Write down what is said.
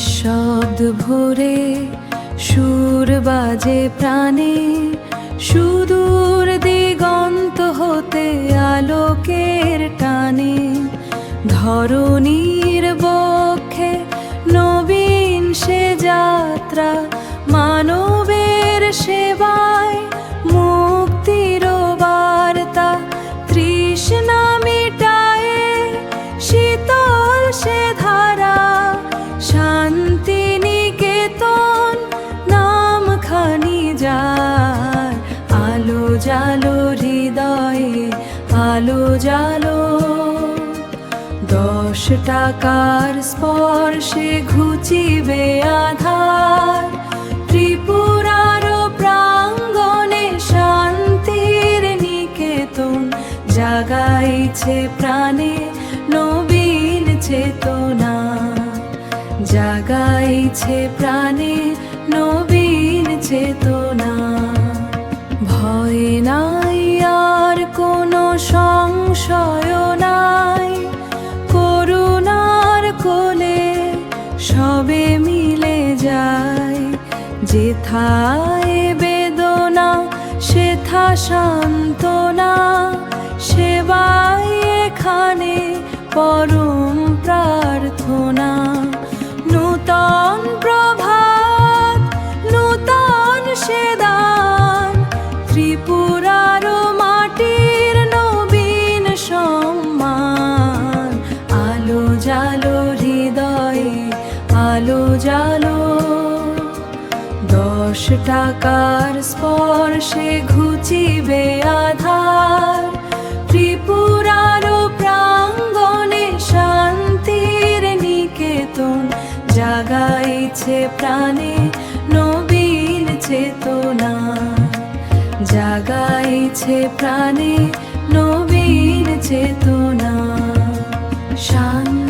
নিঃশব্দ ভোরে সুর বাজে প্রাণে, সুদূর দিগন্ত হতে আলোকের টানে। ধরণীর বক্ষে নবীন সে যাত্রা, মানবের সেবায় মুক্তির বার্তা। তৃষ্ণা মিটায়ে শীতল সে ধারা, শান্তি নিকেতন নামখানি যার। আলো জালো হৃদয়ে আলো জালো, 10 টাকার স্পর্শে ঘুচিবে আধার। ত্রিপুরার প্রাঙ্গণে শান্তির নিকেতন, জাগাইছে প্রাণে নবীন চেতনা। জাগাইছে প্রাণে নবীন চেতনা। ভয় নাই আর কোনো সংশয় নাই, করুণার কোলে সবে মিলে যায়। যেথায় বেদনা সেথা সান্ত্বনা, সেবাই এখানে পরম প্রার্থনা। নূতন প্রভাত নূতন সে দান, ত্রিপুরার মাটির নবীন সম্মান। আলো জালো হৃদয়ে আলো জালো, 10 টাকার স্পর্শে ঘুচিবে আধার। ত্রিপুরার প্রাঙ্গণে শান্তির নিকেতন, জাগাইছে প্রাণে নবীন চেতনা। জাগাইছে প্রাণে নবীন চেতনা। শান্তি